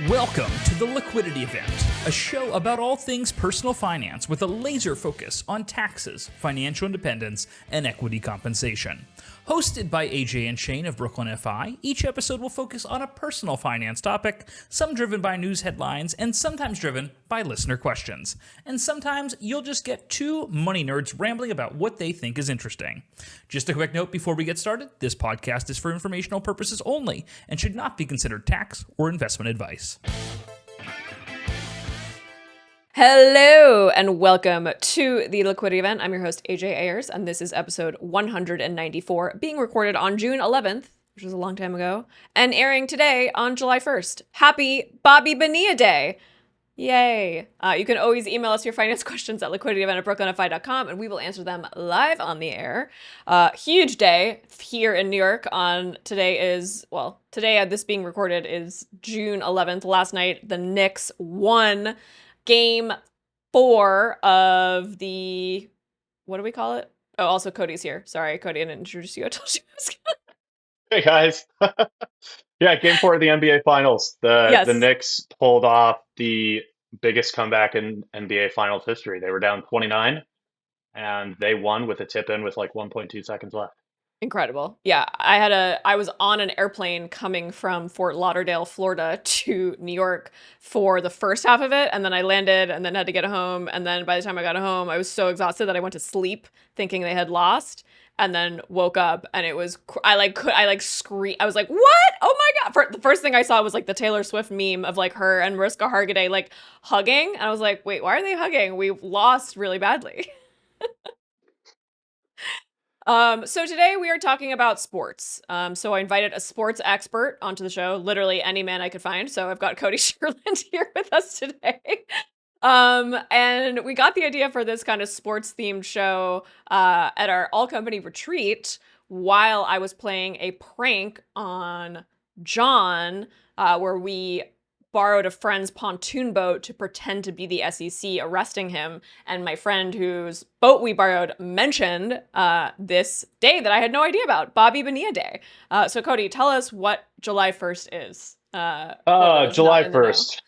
Welcome to the Liquidity Event, a show about all things personal finance with a laser focus on taxes, financial independence, and equity compensation. Hosted by AJ and Shane of Brooklyn FI, each episode will focus on a personal finance topic, some driven by news headlines and sometimes driven by listener questions. And sometimes you'll just get two money nerds rambling about what they think is interesting. Just a quick note before we get started, this podcast is for informational purposes only and should not be considered tax or investment advice. Hello and welcome to the Liquidity Event. I'm your host, AJ Ayers, and this is episode 194, being recorded on June 11th, which was a long time ago, and airing today on July 1st. Happy Bobby Bonilla Day! Yay! You can always email us your finance questions at liquidityevent@brooklynfi.com, and we will answer them live on the air. Huge day here in New York on today, this being recorded is June 11th. Last night, the Knicks won Game 4 of the, what do we call it? Oh, also Kody's here. Sorry, Kody, I didn't introduce you. I told you I was Hey guys. Yeah, Game 4 of the NBA Finals. The Knicks pulled off the biggest comeback in NBA Finals history. They were down 29, and they won with a tip-in with like 1.2 seconds left. Incredible. Yeah, I was on an airplane coming from Fort Lauderdale, Florida to New York for the first half of it, and then I landed and then had to get home, and then by the time I got home, I was so exhausted that I went to sleep thinking they had lost, and then woke up and it was I screamed. I was like, "What? Oh my God." The first thing I saw was like the Taylor Swift meme of like her and Mariska Hargitay like hugging, and I was like, "Wait, why are they hugging? We've lost really badly." So today we are talking about sports. So I invited a sports expert onto the show, literally any man I could find. So I've got Kody Sherlund here with us today. And we got the idea for this kind of sports themed show at our all company retreat while I was playing a prank on John, where we borrowed a friend's pontoon boat to pretend to be the SEC arresting him. And my friend whose boat we borrowed mentioned this day that I had no idea about, Bobby Bonilla Day. So Kody, tell us what July 1st is. July 1st.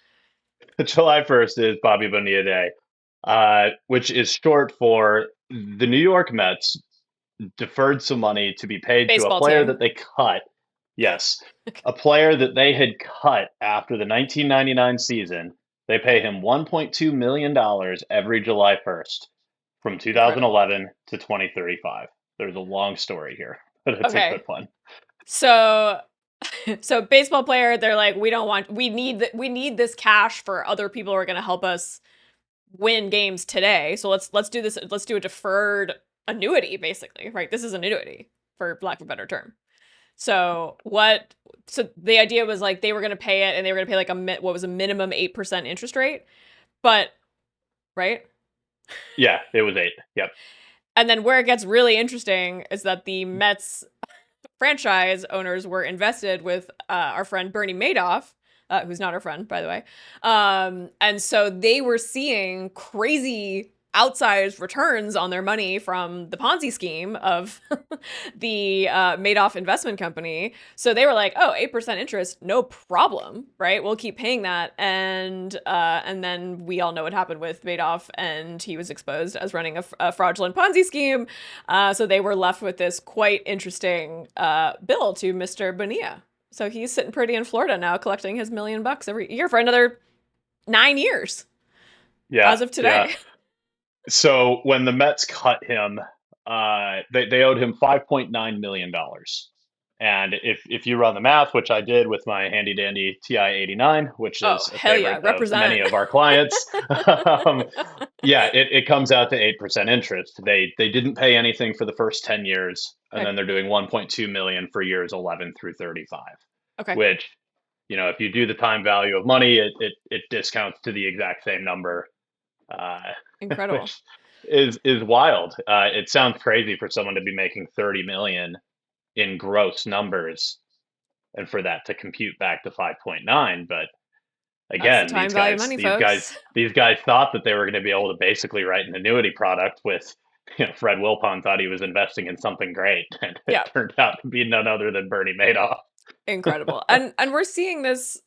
July 1st is Bobby Bonilla Day, which is short for the New York Mets deferred some money to be paid Baseball to a player team that they cut. Yes, a player that they had cut after the 1999 season. They pay him $1.2 million every July 1st from 2011 to 2035. There's a long story here, but it's a quick one. So baseball player, they're like, we need this cash for other people who are going to help us win games today. So let's do this. Let's do a deferred annuity, basically, right? This is an annuity, for lack of a better term. So the idea was like they were going to pay it, and they were going to pay like what was a minimum 8% interest rate, but right? Yeah, it was 8. Yep. And then where it gets really interesting is that the Mets franchise owners were invested with our friend Bernie Madoff, who's not our friend, by the way. And so they were seeing crazy outsized returns on their money from the Ponzi scheme of the Madoff investment company. So they were like, oh, 8% interest, no problem, right? We'll keep paying that. And then we all know what happened with Madoff, and he was exposed as running a fraudulent Ponzi scheme. So they were left with this quite interesting bill to Mr. Bonilla. So he's sitting pretty in Florida now, collecting his $1 million every year for another 9 years. Yeah, as of today. Yeah. So when the Mets cut him, they owed him $5.9 million. And if you run the math, which I did with my handy dandy TI-89, which is a favorite of many of our clients, it comes out to 8% interest. They didn't pay anything for the first 10 years, and then they're doing $1.2 million for years 11 through 35. Okay. Which, if you do the time value of money, it discounts to the exact same number. Incredible. Which is wild. It sounds crazy for someone to be making 30 million in gross numbers and for that to compute back to 5.9, but again, these guys thought that they were going to be able to basically write an annuity product with, Fred Wilpon thought he was investing in something great, and it turned out to be none other than Bernie Madoff. Incredible. And we're seeing this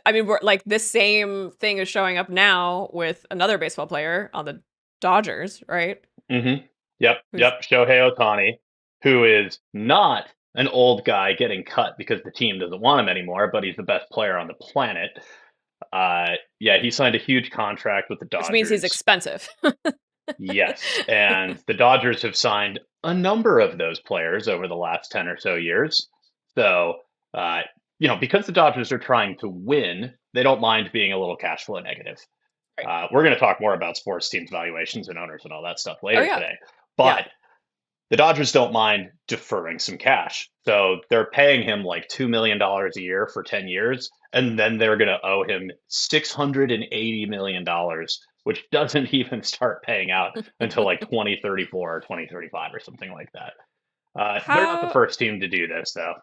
I mean, we're like this same thing is showing up now with another baseball player on the Dodgers, right? Yep, Who's yep. Shohei Ohtani, who is not an old guy getting cut because the team doesn't want him anymore, but he's the best player on the planet. Yeah, he signed a huge contract with the which means he's Dodgers. expensive. Yes, and the Dodgers have signed a number of those players over the last 10 or so years. So, uh, because the Dodgers are trying to win, they don't mind being a little cash flow negative. Right. We're going to talk more about sports teams, valuations, and owners and all that stuff Oh later yeah. today. Yeah. But the Dodgers don't mind deferring some cash. So they're paying him like $2 million a year for 10 years. And then they're going to owe him $680 million, which doesn't even start paying out until like 2034 or 2035 or something like that. They're not the How first team to do this, though.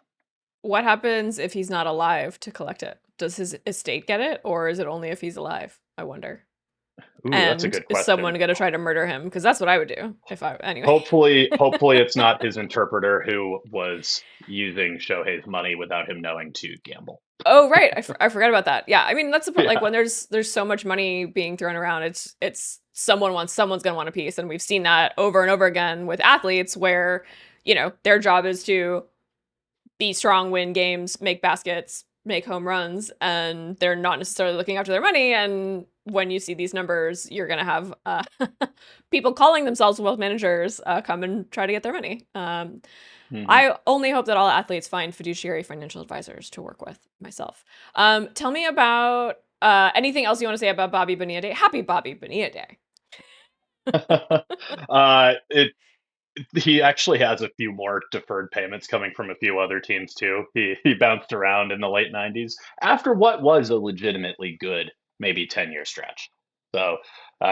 what happens if he's not alive to collect it? Does his estate get it, or is it only if he's alive? I wonder. Ooh, that's a And good is question. someone going to try to murder him? Because that's what I would do if I anyway. Hopefully it's not his interpreter who was using Shohei's money without him knowing to gamble. Oh right, I forgot about that. Yeah, I mean that's the point. Like Yeah. when there's so much money being thrown around, it's someone's gonna want a piece, and we've seen that over and over again with athletes where their job is to be strong, win games, make baskets, make home runs, and they're not necessarily looking after their money. And when you see these numbers, you're gonna have people calling themselves wealth managers come and try to get their money. Mhm. I only hope that all athletes find fiduciary financial advisors to work with myself. Tell me about anything else you want to say about Bobby Bonilla Day. Happy Bobby Bonilla Day. It he actually has a few more deferred payments coming from a few other teams too. He bounced around in the late '90s after what was a legitimately good, maybe 10-year stretch. So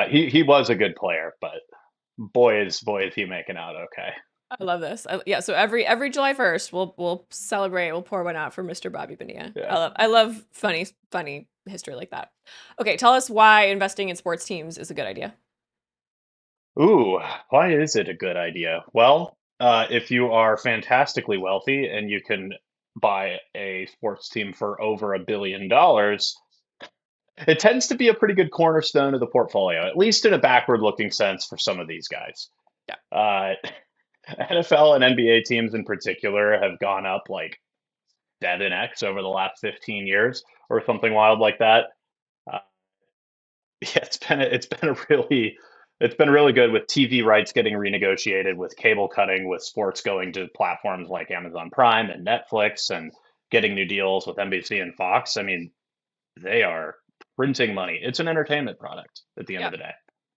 he was a good player, but boy is he making out okay. I love this. Yeah, so every July 1st, we'll celebrate. We'll pour one out for Mr. Bobby Bonilla. Yeah. I love funny history like that. Okay, tell us why investing in sports teams is a good idea. Ooh, why is it a good idea? Well, if you are fantastically wealthy and you can buy a sports team for over $1 billion, it tends to be a pretty good cornerstone of the portfolio, at least in a backward-looking sense for some of these guys. Yeah. Uh, NFL and NBA teams in particular have gone up like 7x over the last 15 years or something wild like that. Uh, yeah, it's been really good with TV rights getting renegotiated, with cable cutting, with sports going to platforms like Amazon Prime and Netflix, and getting new deals with NBC and Fox. I mean, they are printing money. It's an entertainment product at the end of Yeah. the day.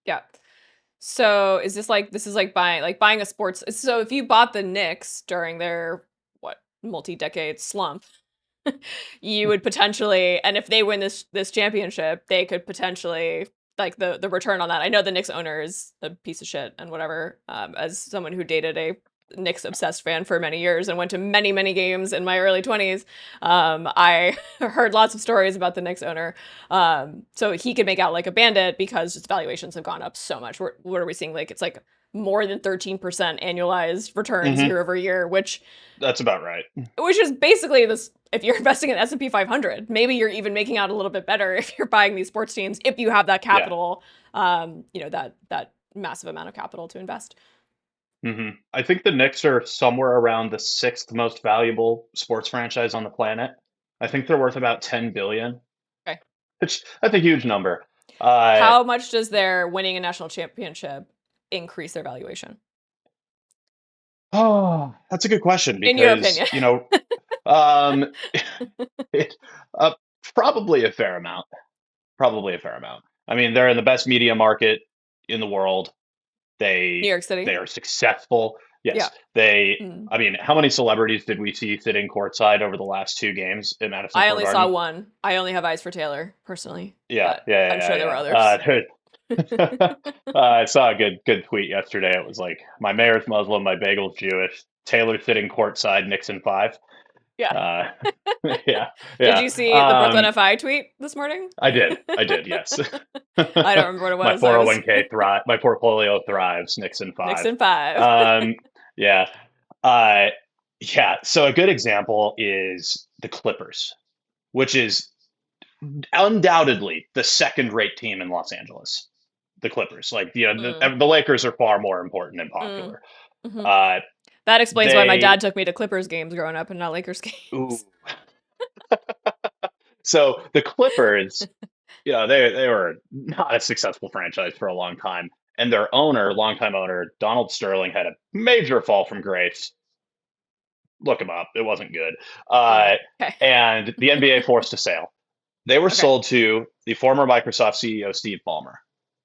Yeah. So is this is like buying a sports. So if you bought the Knicks during their multi-decade slump, you would potentially, and if they win this championship, they could potentially like the return on that. I know the Knicks owner is a piece of shit and whatever. As someone who dated a Knicks obsessed fan for many years and went to many games in my early 20s, I heard lots of stories about the Knicks owner. So he could make out like a bandit because its valuations have gone up so much. What are we seeing? Like it's like more than 13% annualized returns Hmm. year over year, That's about right. which is basically this. If you're investing in S&P 500, maybe you're even making out a little bit better if you're buying these sports teams, if you have that Yeah. capital, that massive amount of capital to invest. I think the Knicks are somewhere around the sixth most valuable sports franchise on the planet. I think they're worth about 10 billion, Okay. which that's a huge number. Uh, How much does their winning a national championship increase their valuation? oh, that's a good question In your because, opinion? um, it, probably a fair amount. Probably a fair amount. I mean, they're in the best media market in the world. New They York City? they are successful. Yeah. Yes, they. Mm. I mean, how many celebrities did we see sitting courtside over the last two games at Madison I Square only saw Garden? one. I only have eyes for Taylor, personally, Yeah, but yeah, I'm sure there were yeah, others. I saw a good tweet yesterday. It was like, my mayor's Muslim, my bagel's Jewish. Taylor sitting courtside, Nixon 5. Yeah. Uh, yeah, Did yeah. you see the Brooklyn FI tweet this morning? I did, yes. I don't remember what it My was. I was 401k thrive, my portfolio thrives, Nixon 5. Nixon 5. Um, yeah. Uh, yeah. So a good example is the Clippers, which is undoubtedly the second-rate team in Los Angeles, the Clippers. Like, the Lakers are far more important and popular. Mm-hmm. Uh, That explains why my dad took me to Clippers games growing up and not Lakers games. Ooh. So the Clippers, they were not a successful franchise for a long time, and their longtime owner, Donald Sterling, had a major fall from grace. Look him up; it wasn't good. Okay. And the NBA forced a sale. They were sold to the former Microsoft CEO Steve Ballmer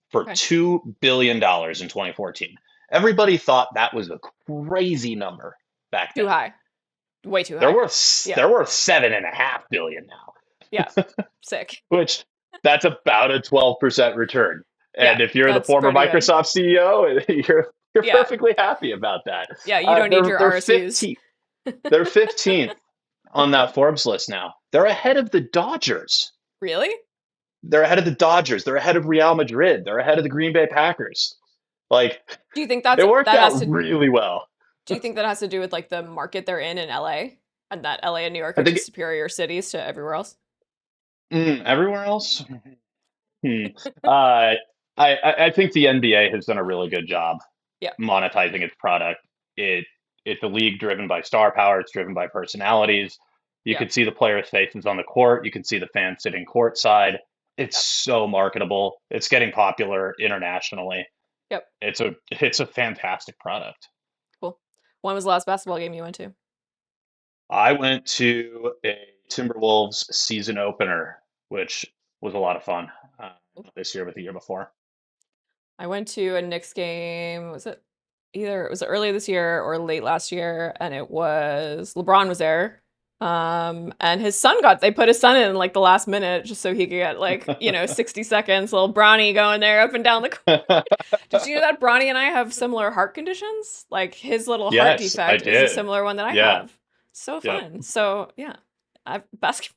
for $2 billion in 2014. Everybody thought that was a crazy number back then. Too high. Way too high. They're worth $7.5 billion now. Yeah, sick. Which that's about a 12% return. And if you're the former Microsoft CEO, you're perfectly happy about that. Yeah, you don't need your RSUs. They're 15th on that Forbes list now. They're ahead of the Dodgers. Really? They're ahead of the Dodgers. They're ahead of Real Madrid. They're ahead of the Green Bay Packers. Like, do you think it worked out really well? Do you think that has to do with like the market they're in LA, and that LA and New York are just superior cities to everywhere else? Everywhere else? I think the NBA has done a really good job monetizing its product. It's a league driven by star power. It's driven by personalities. You can see the players' faces on the court. You can see the fans sitting courtside. It's so marketable. It's getting popular internationally. Yep. It's a fantastic product. Cool. When was the last basketball game you went to? I went to a Timberwolves season opener, which was a lot of fun this year with the year before. I went to a Knicks game. Was it early this year or late last year? And it was LeBron was there. And his son they put his son in like the last minute just so he could get like, 60 seconds. Little Bronny going there up and down the court. Did you know that Bronny and I have similar heart conditions? Like his little heart defect is a similar one that I have. So fun. Yep. So yeah, basketball.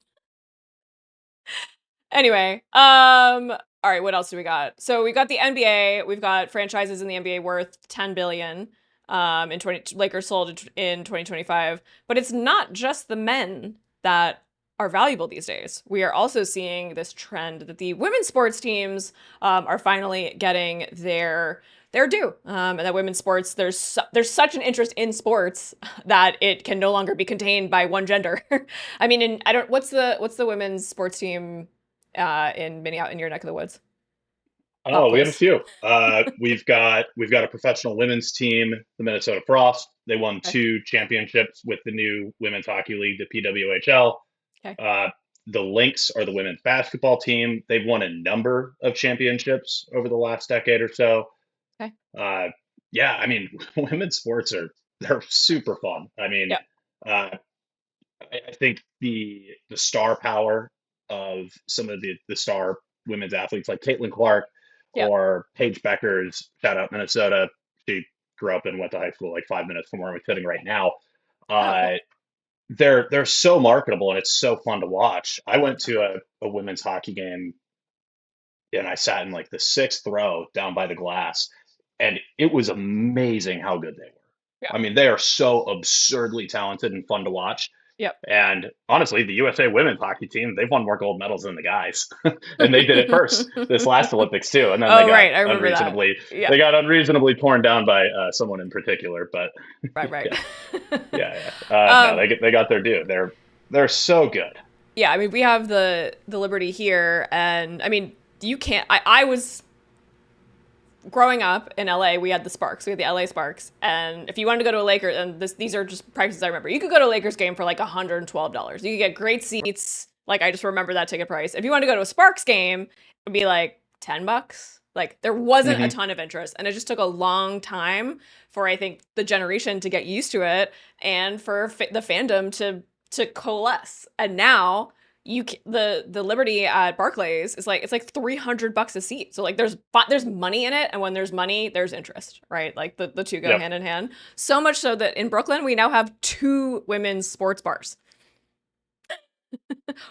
Anyway, all right, what else do we got? So we got the NBA. We've got franchises in the NBA worth $10 billion. Lakers sold in 2025, but it's not just the men that are valuable these days. We are also seeing this trend that the women's sports teams are finally getting their due. And that women's sports, there's such an interest in sports that it can no longer be contained by one gender. I mean, what's the women's sports team in your neck of the woods? Oh, we have a few. We've got a professional women's team, the Minnesota Frost. They won 2 championships with the new women's hockey league, the PWHL. Okay. The Lynx are the women's basketball team. They've won a number of championships over the last decade or so. Okay. Yeah, I mean, women's sports they're super fun. I mean, I think the star power of some of the star women's athletes like Caitlin Clark. Or Paige Becker's, shout out Minnesota. She grew up and went to high school like 5 minutes from where I'm sitting right now. They're so marketable and it's so fun to watch. I went to a women's hockey game and I sat in like the 6th row down by the glass, and it was amazing how good they were. Yeah. I mean, they are so absurdly talented and fun to watch. Yep. And honestly, the USA women's hockey team, they've won more gold medals than the guys. And they did it first this last Olympics too. And then they got unreasonably torn down by someone in particular. But right. they got their due. They're so good. Yeah, I mean, we have the Liberty here, and I mean, you can't. I was growing up in LA, we had the Sparks. We had the LA Sparks. And if you wanted to go to a Lakers, and these are just prices I remember, you could go to a Lakers game for like $112. You could get great seats. Like, I just remember that ticket price. If you wanted to go to a Sparks game, it'd be like $10. Like, there wasn't a ton of interest. And it just took a long time for, I think, the generation to get used to it and for the fandom to coalesce. And now the Liberty at Barclays is like, it's like $300 a seat. So like there's money in it, and when there's money, there's interest, right? Like the two go hand in hand. So much so that in Brooklyn we now have 2 women's sports bars.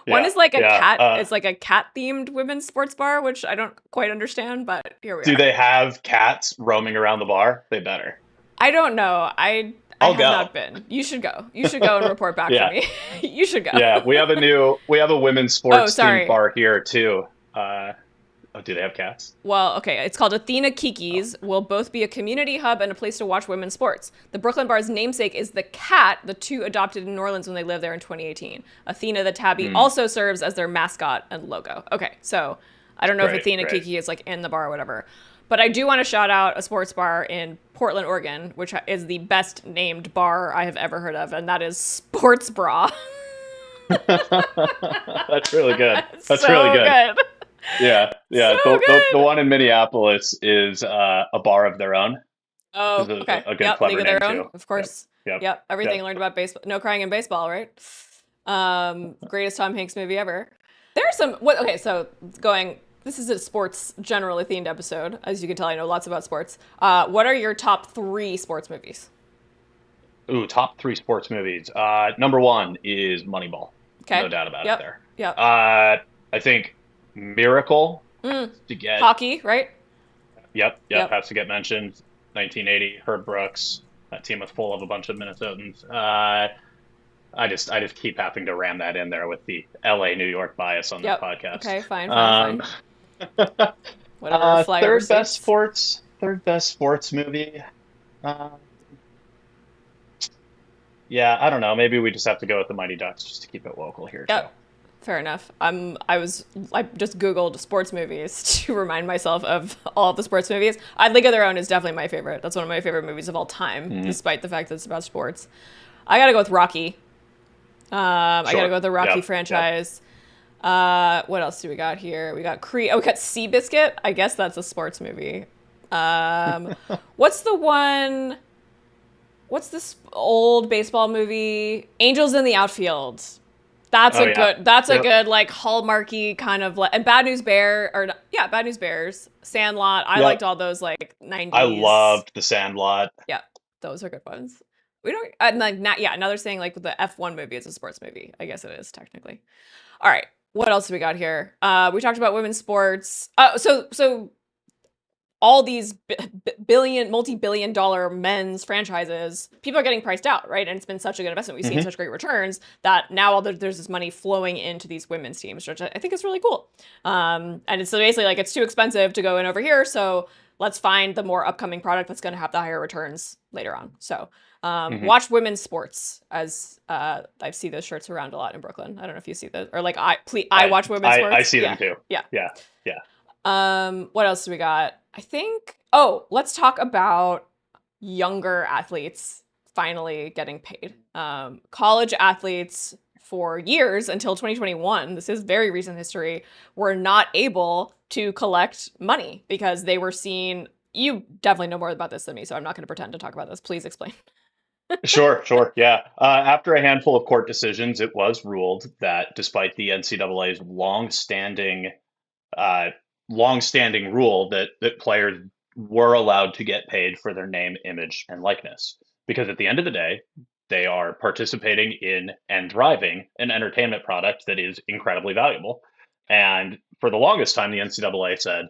One is like a cat. It's like a cat themed women's sports bar, which I don't quite understand, but here we are. Do they have cats roaming around the bar? They better. I don't know. I I'll have go. not been. You should go. You should go and report back for Yeah. me. You should go. Yeah. We have a women's Oh, sports themed sorry. bar here too. Oh, do they have cats? Well, okay, it's called Athena Kiki's. Will both be a community hub and a place to watch women's sports. The Brooklyn bar's namesake is the cat the two adopted in New Orleans when they lived there in 2018. Athena the tabby also serves as their mascot and logo. Okay, so I don't know if Athena Great. Kiki is like in the bar or whatever. But I do want to shout out a sports bar in Portland, Oregon, which is the best named bar I have ever heard of, and that is Sports Bra. That's really good. That's So really good. good. Yeah. Yeah. So The good. one in Minneapolis is a bar of their own. Oh, Is okay. a good, Yep, clever League of name Their Own, too. of course. Yep. Everything Yep. I learned about baseball. No crying in baseball, right? Greatest Tom Hanks movie ever. There's some. Okay, so going. This is a sports generally themed episode. As you can tell, I know lots about sports. What are your top 3 sports movies? Ooh, top 3 sports movies. Number 1 is Moneyball. Okay. No doubt about Yep. it there. Yep. I think Miracle to get. Hockey, right? Yep. Yep. Has to get mentioned. 1980, Herb Brooks. That team was full of a bunch of Minnesotans. I just keep having to ram that in there with the LA New York bias on this Yep. podcast. Okay, fine. Whatever. Flyover third best seats. third best sports movie. Yeah, I don't know. Maybe we just have to go with the Mighty Ducks just to keep it local here too. Yep. Fair enough. I just Googled sports movies to remind myself of all of the sports movies. League of Their Own is definitely my favorite. That's one of my favorite movies of all time, despite the fact that it's about sports. I gotta go with Rocky. I gotta go with the Rocky franchise. What else do we got here? We got Creed. Oh, we got Seabiscuit. I guess that's a sports movie. What's the one? What's this old baseball movie? Angels in the Outfield. That's a good like hallmarky kind of like, and Bad News Bears, Sandlot. I liked all those like 90s. I loved The Sandlot. Yeah, those are good ones. We don't now they're saying like the F1 movie is a sports movie. I guess it is technically. All right, what else do we got here? We talked about women's sports. So all these multi-billion dollar men's franchises, people are getting priced out, right? And it's been such a good investment. We've seen such great returns that now there's this money flowing into these women's teams, which I think is really cool. And it's so basically like it's too expensive to go in over here, so let's find the more upcoming product that's going to have the higher returns later on. So watch women's sports, as I see those shirts around a lot in Brooklyn. I don't know if you see those, or like I watch women's sports. I see them too. Yeah. What else do we got? I think, let's talk about younger athletes finally getting paid. College athletes for years until 2021, this is very recent history, were not able to collect money because they were seen. You definitely know more about this than me, so I'm not going to pretend to talk about this. Please explain. Sure. Yeah. After a handful of court decisions, it was ruled that despite the NCAA's long-standing rule that players were allowed to get paid for their name, image, and likeness. Because at the end of the day, they are participating in and driving an entertainment product that is incredibly valuable. And for the longest time, the NCAA said,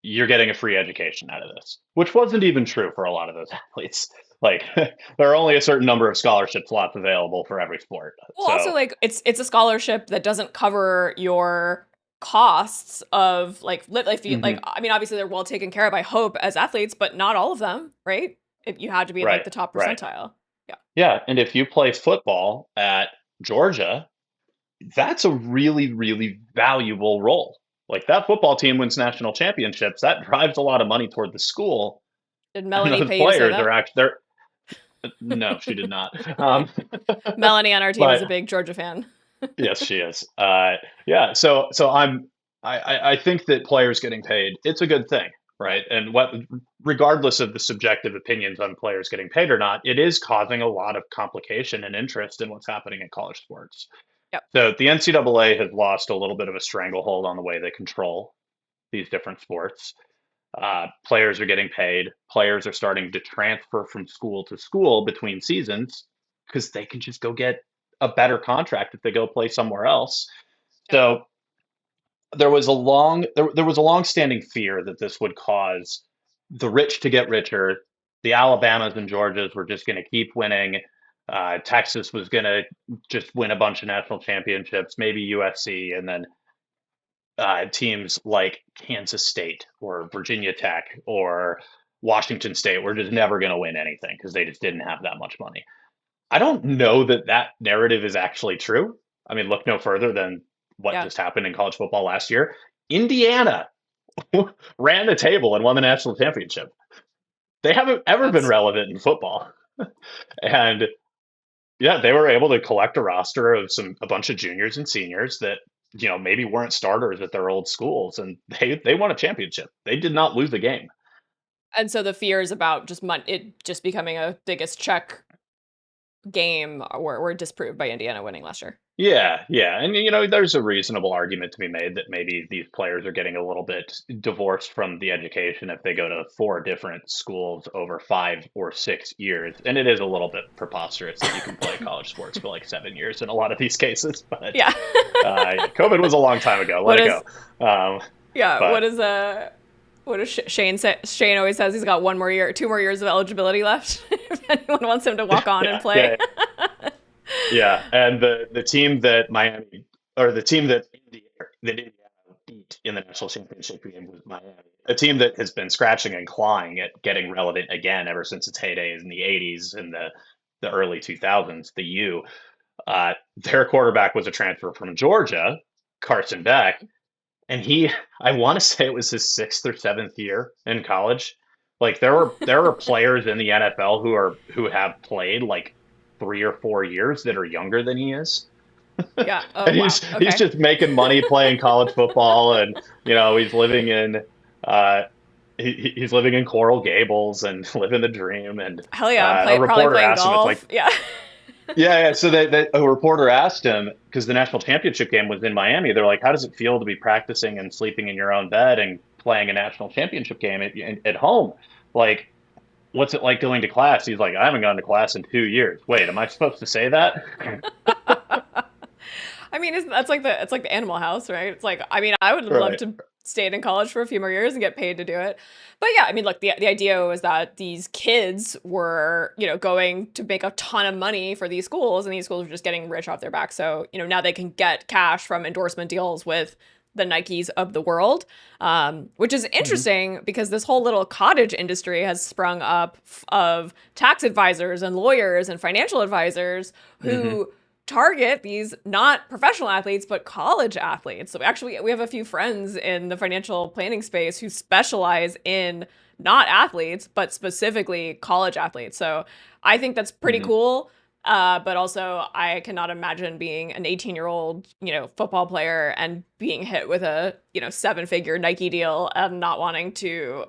you're getting a free education out of this, which wasn't even true for a lot of those athletes. Like there are only a certain number of scholarship slots available for every sport. Well, also like it's a scholarship that doesn't cover your costs of like if you like, I mean, obviously they're well taken care of, I hope, as athletes, but not all of them, right? You had to be in like the top percentile. Yeah. And if you play football at Georgia, that's a really, really valuable role. Like that football team wins national championships, that drives a lot of money toward the school. Did Melanie and pay those you to say players that? are actually no, she did not. Melanie on our team is a big Georgia fan. Yes, she is. Yeah. So I think that players getting paid, it's a good thing, right? And regardless of the subjective opinions on players getting paid or not, it is causing a lot of complication and interest in what's happening in college sports. Yep. So the NCAA has lost a little bit of a stranglehold on the way they control these different sports. Players are getting paid. Players are starting to transfer from school to school between seasons because they can just go get a better contract if they go play somewhere else. So there was a long-standing fear that this would cause the rich to get richer, the Alabamas and Georgias were just going to keep winning. Texas was going to just win a bunch of national championships, maybe USC, and then teams like Kansas State or Virginia Tech or Washington State were just never going to win anything because they just didn't have that much money. I don't know that that narrative is actually true. I mean, look no further than what Yeah. just happened in college football last year. Indiana ran the table and won the national championship. They haven't ever been That's relevant in football. And yeah, they were able to collect a roster of a bunch of juniors and seniors that, maybe weren't starters at their old schools, and they won a championship. They did not lose the game. and so the fears about it just becoming a biggest check game were disproved by Indiana winning last year. Yeah, yeah. And there's a reasonable argument to be made that maybe these players are getting a little bit divorced from the education if they go to 4 different schools over 5 or 6 years. And it is a little bit preposterous that you can play college sports for like 7 years in a lot of these cases. But Yeah. COVID was a long time ago. Let it go. Yeah. But What does Shane say? Shane always says he's got 2 more years of eligibility left if anyone wants him to walk on and play. Yeah, and the team that Indiana beat in the national championship game was Miami, a team that has been scratching and clawing at getting relevant again ever since its heydays in the '80s and the early 2000s. The U, their quarterback was a transfer from Georgia, Carson Beck, and I want to say it was his 6th or 7th year in college. Like there are players in the NFL who have played like 3 or 4 years that are younger than he is. Yeah. Oh, And wow. he's just making money playing college football, and he's living in he's living in Coral Gables and living the dream. And Hell yeah. a Probably reporter playing asked him, it's golf. like, Yeah. yeah. So a reporter asked him, because the national championship game was in Miami. They're like, how does it feel to be practicing and sleeping in your own bed and playing a national championship game at home? Like, what's it like going to class? He's like, I haven't gone to class in 2 years. Wait, am I supposed to say that? I mean, it's like the Animal House, right? It's like, I mean, I would love Right. to stay in college for a few more years and get paid to do it. But yeah, I mean, look, the idea was that these kids were, going to make a ton of money for these schools, and these schools were just getting rich off their back. So, now they can get cash from endorsement deals with the Nikes of the world, which is interesting because this whole little cottage industry has sprung up of tax advisors and lawyers and financial advisors who target these not professional athletes, but college athletes. So actually, we have a few friends in the financial planning space who specialize in not athletes, but specifically college athletes. So I think that's pretty cool. But also, I cannot imagine being an 18-year-old, football player and being hit with a, 7-figure Nike deal and not wanting to,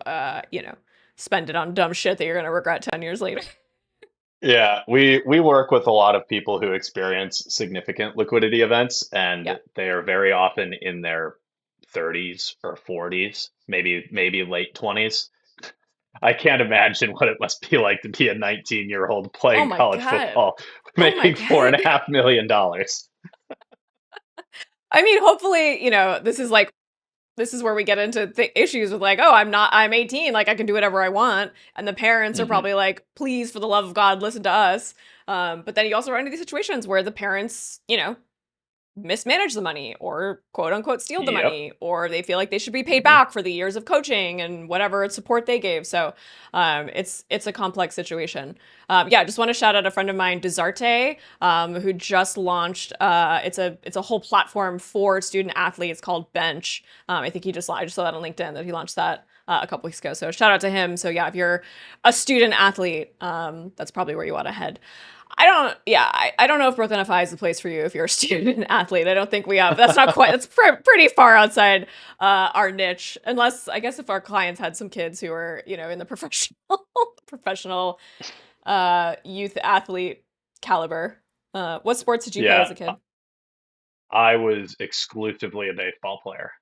spend it on dumb shit that you're going to regret 10 years later. Yeah, we work with a lot of people who experience significant liquidity events, and Yeah. they are very often in their 30s or 40s, maybe late 20s. I can't imagine what it must be like to be a 19-year-old Oh playing my college God. football, Oh my making four and a God. half million dollars. I mean, hopefully, this is where we get into issues with like, oh, I'm 18, like I can do whatever I want. And the parents are hmm probably like, please, for the love of God, listen to us. But then you also run into these situations where the parents, mismanage the money or quote unquote steal the Yep. money, or they feel like they should be paid hmm back for the years of coaching and whatever support they gave. So it's a complex situation. Yeah, I just want to shout out a friend of mine, Desarte, who just launched it's a whole platform for student athletes called Bench. I think I just saw that on LinkedIn that he launched that a couple weeks ago. So shout out to him. So yeah, if you're a student athlete, that's probably where you want to head. I don't know if Brooklyn FI is the place for you if you're a student athlete. I don't think we have. That's not quite. That's pretty far outside our niche. Unless I guess if our clients had some kids who were in the professional youth athlete caliber. What sports did you play Yeah, as a kid? I was exclusively a baseball player.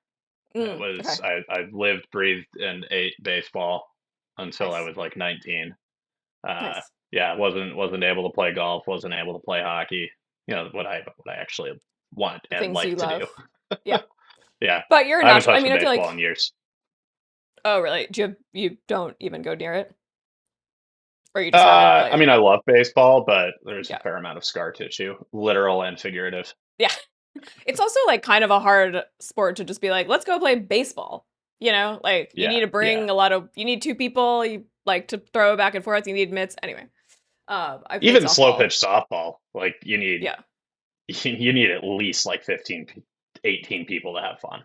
It Okay, was I lived, breathed, and ate baseball until I nice, was like 19. Uh, nice. yeah, wasn't able to play golf, wasn't able to play hockey. What I actually want The and things you like to do. love. Yeah, Yeah, but you're a I haven't national. I touched a mean, I feel baseball like. in years. Oh, really? You don't even go near it? Or you just haven't I played? mean, I love baseball, but there's a Yeah. fair amount of scar tissue, literal and figurative. Yeah. It's also like kind of a hard sport to just be like, let's go play baseball. You know, like you need Yeah, to yeah. bring you need two people, you like to throw it back and forth, you need mitts. Anyway, I played Even slow softball. pitch softball, like Yeah. you need at least like 15, 18 people to have fun.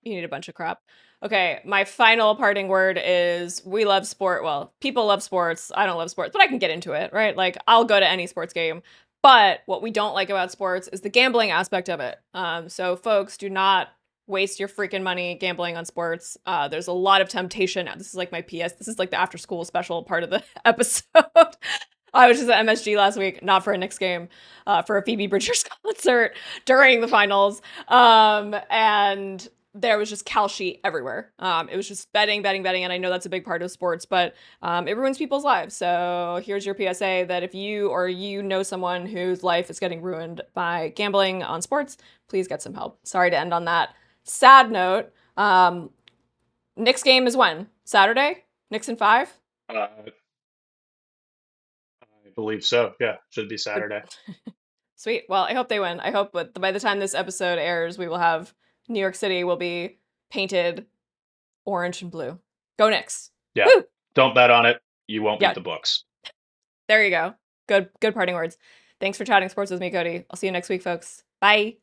You need a bunch of crap. Okay, my final parting word is we love sport. Well, people love sports. I don't love sports, but I can get into it, right? Like I'll go to any sports game. But what we don't like about sports is the gambling aspect of it. So folks, do not waste your freaking money gambling on sports. There's a lot of temptation. This is like my PS. This is like the after school special part of the episode. I was just at MSG last week, not for a Knicks game, for a Phoebe Bridgers concert during the finals. And there was just Kalshi everywhere. It was just betting, and I know that's a big part of sports, but it ruins people's lives. So here's your PSA that if you or you know someone whose life is getting ruined by gambling on sports, please get some help. Sorry to end on that sad note. Knicks game is when? Saturday? Knicks in 5? I believe so. Yeah, should be Saturday. Sweet. Well, I hope they win. I hope by the time this episode airs, we will have New York City will be painted orange and blue. Go Knicks. Yeah, Woo! don't bet on it. You won't Yeah. beat the books. There you go. Good parting words. Thanks for chatting sports with me, Kody. I'll see you next week, folks. Bye.